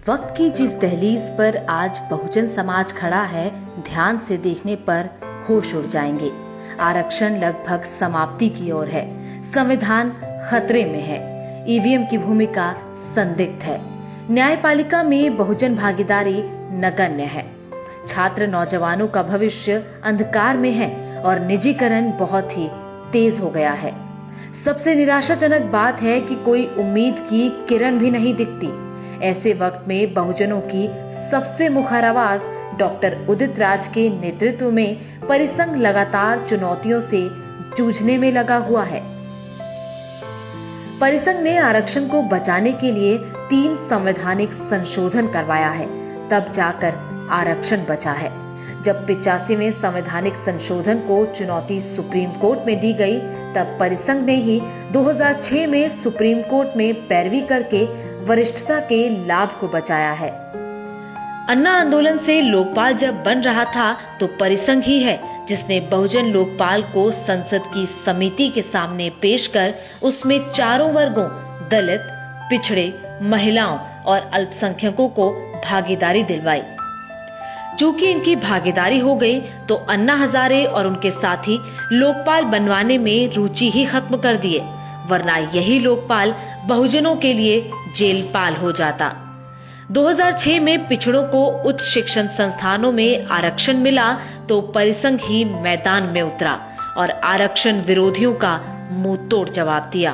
वक्त की जिस दहलीज पर आज बहुजन समाज खड़ा है, ध्यान से देखने पर होश उड़ जाएंगे। आरक्षण लगभग समाप्ति की ओर है, संविधान खतरे में है, ईवीएम की भूमिका संदिग्ध है, न्यायपालिका में बहुजन भागीदारी नगण्य है, छात्र नौजवानों का भविष्य अंधकार में है और निजीकरण बहुत ही तेज हो गया है। सबसे निराशाजनक बात है कि कोई उम्मीद की किरण भी नहीं दिखती। ऐसे वक्त में बहुजनों की सबसे मुखर आवाज डॉक्टर उदित राज के नेतृत्व में परिसंघ लगातार चुनौतियों से जूझने में लगा हुआ है। परिसंघ ने आरक्षण को बचाने के लिए 3 संवैधानिक संशोधन करवाया है, तब जाकर आरक्षण बचा है। जब 85वें संवैधानिक संशोधन को चुनौती सुप्रीम कोर्ट में दी गई, तब परिसंघ ने ही 2006 में सुप्रीम कोर्ट में पैरवी करके वरिष्ठता के लाभ को बचाया है। अन्ना आंदोलन से लोकपाल जब बन रहा था तो परिसंघ ही है जिसने बहुजन लोकपाल को संसद की समिति के सामने पेश कर उसमें चारों वर्गों दलित, पिछड़े, महिलाओं और अल्पसंख्यकों को भागीदारी दिलवाई। चूंकि इनकी भागीदारी हो गई तो अन्ना हजारे और उनके साथी लोकपाल बनवाने में रुचि ही खत्म कर दिए, वरना यही लोकपाल बहुजनों के लिए जेलपाल हो जाता। 2006 में पिछड़ों को उच्च शिक्षण संस्थानों में आरक्षण मिला तो परिसंघ ही मैदान में उतरा और आरक्षण विरोधियों का मुंह तोड़ जवाब दिया।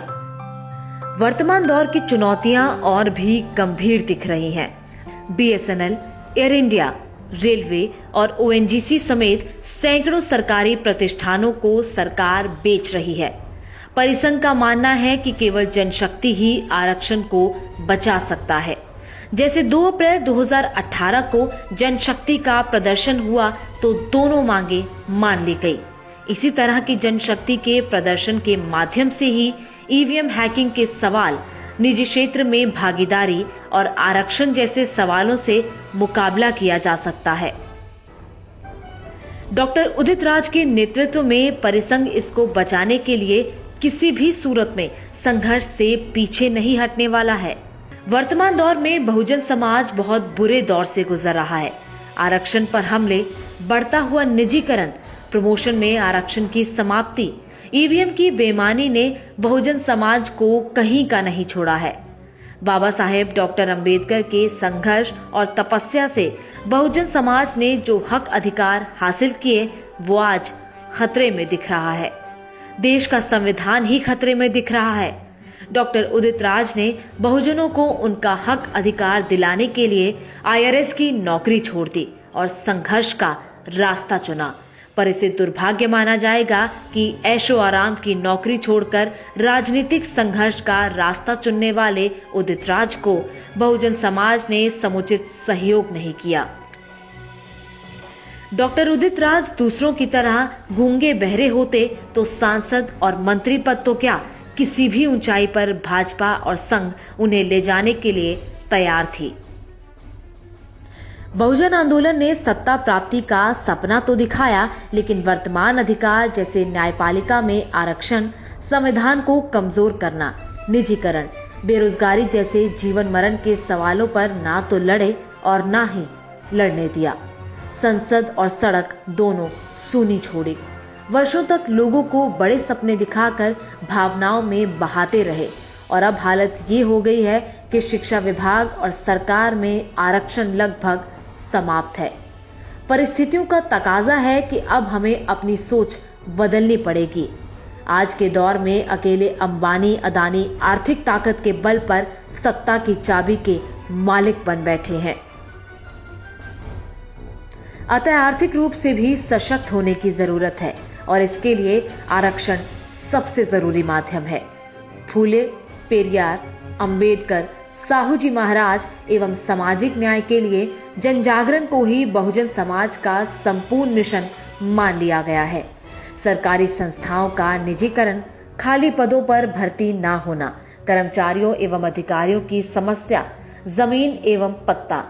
वर्तमान दौर की चुनौतियां और भी गंभीर दिख रही हैं। बीएसएनएल, एयर इंडिया, रेलवे और ओएनजीसी समेत सैकड़ों सरकारी प्रतिष्ठानों को सरकार बेच रही है। परिसंघ का मानना है कि केवल जनशक्ति ही आरक्षण को बचा सकता है। जैसे 2 अप्रैल 2018 को जनशक्ति का प्रदर्शन हुआ तो दोनों मांगे मान ली गई। इसी तरह की जनशक्ति के प्रदर्शन के माध्यम से ही ईवीएम हैकिंग के सवाल, निजी क्षेत्र में भागीदारी और आरक्षण जैसे सवालों से मुकाबला किया जा सकता है। डॉक्टर उदित राज के नेतृत्व में परिसंघ इसको बचाने के लिए किसी भी सूरत में संघर्ष से पीछे नहीं हटने वाला है। वर्तमान दौर में बहुजन समाज बहुत बुरे दौर से गुजर रहा है। आरक्षण पर हमले, बढ़ता हुआ निजीकरण, प्रमोशन में आरक्षण की समाप्ति, ईवीएम की बेईमानी ने बहुजन समाज को कहीं का नहीं छोड़ा है। बाबा साहेब डॉक्टर अंबेडकर के संघर्ष और तपस्या से बहुजन समाज ने जो हक अधिकार हासिल किए वो आज खतरे में दिख रहा है। देश का संविधान ही खतरे में दिख रहा है। डॉक्टर उदित राज ने बहुजनों को उनका हक अधिकार दिलाने के लिए आईआरएस की नौकरी छोड़ दी और संघर्ष का रास्ता चुना। पर इसे दुर्भाग्य माना जाएगा कि ऐशो आराम की नौकरी छोड़कर राजनीतिक संघर्ष का रास्ता चुनने वाले उदित राज को बहुजन समाज ने समुचित सहयोग नहीं किया। डॉक्टर उदित राज दूसरों की तरह गूंगे बहरे होते तो सांसद और मंत्री पद तो क्या, किसी भी ऊंचाई पर भाजपा और संघ उन्हें ले जाने के लिए तैयार थी। बहुजन आंदोलन ने सत्ता प्राप्ति का सपना तो दिखाया, लेकिन वर्तमान अधिकार जैसे न्यायपालिका में आरक्षण, संविधान को कमजोर करना, निजीकरण, बेरोजगारी जैसे जीवन मरण के सवालों पर ना तो लड़े और ना ही लड़ने दिया। संसद और सड़क दोनों सूनी छोड़ी। वर्षों तक लोगों को बड़े सपने दिखाकर भावनाओं में बहाते रहे और अब हालत ये हो गई है कि शिक्षा विभाग और सरकार में आरक्षण लगभग समाप्त है। परिस्थितियों का तकाजा है कि अब हमें अपनी सोच बदलनी पड़ेगी। आज के दौर में अकेले अंबानी, अदानी आर्थिक ताकत के बल पर सत्ता की चाबी के मालिक बन बैठे हैं। अतः आर्थिक रूप से भी सशक्त होने की जरूरत है और इसके लिए आरक्षण सबसे जरूरी माध्यम है। फूले, पेरियार, अंबेडकर, साहू जी महाराज एवं सामाजिक न्याय के लिए जनजागरण को ही बहुजन समाज का संपूर्ण मिशन मान लिया गया है। सरकारी संस्थाओं का निजीकरण, खाली पदों पर भर्ती ना होना, कर्मचारियों एवं अधिकारियों की समस्या, जमीन एवं पट्टा,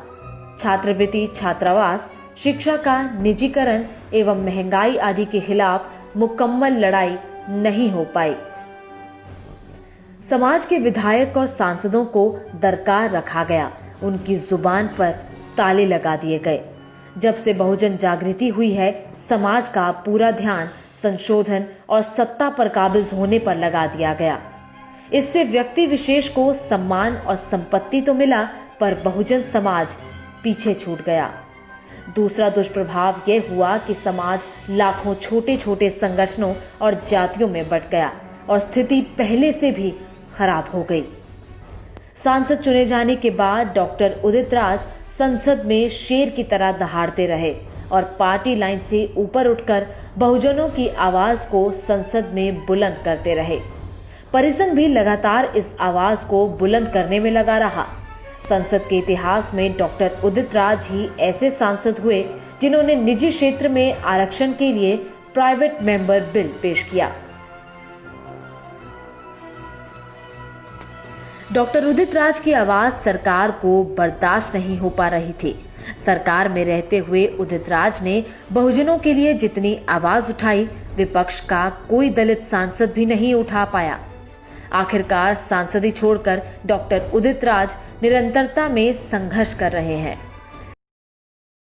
छात्रवृत्ति, छात्रावास, शिक्षा का निजीकरण एवं महंगाई आदि के खिलाफ मुकम्मल लड़ाई नहीं हो पाई। समाज के विधायक और सांसदों को दरकार रखा गया उनकी जुबान पर ताले लगा दिए गए। जब से बहुजन जागृति हुई है, समाज का पूरा ध्यान संशोधन और सत्ता पर काबिज होने पर लगा दिया गया। इससे व्यक्ति विशेष को सम्मान और संपत्ति तो मिला, पर बहुजन समाज पीछे छूट गया। दूसरा दुष्प्रभाव यह हुआ कि समाज लाखों छोटे छोटे संगठनों और जातियों में बंट गया और स्थिति पहले से भी खराब हो गई। सांसद चुने जाने के बाद डॉक्टर उदित राज संसद में शेर की तरह दहाड़ते रहे और पार्टी लाइन से ऊपर उठकर बहुजनों की आवाज को संसद में बुलंद करते रहे। परिसंघ भी लगातार इस आवाज को बुलंद करने में लगा रहा। संसद के इतिहास में डॉक्टर उदित राज ही ऐसे सांसद हुए जिन्होंने निजी क्षेत्र में आरक्षण के लिए प्राइवेट मेंबर बिल पेश किया। डॉक्टर उदित राज की आवाज सरकार को बर्दाश्त नहीं हो पा रही थी। सरकार में रहते हुए उदित राज ने बहुजनों के लिए जितनी आवाज उठाई, विपक्ष का कोई दलित सांसद भी नहीं उठा पाया। आखिरकार सांसदी छोड़कर डॉक्टर उदित राज निरंतरता में संघर्ष कर रहे हैं।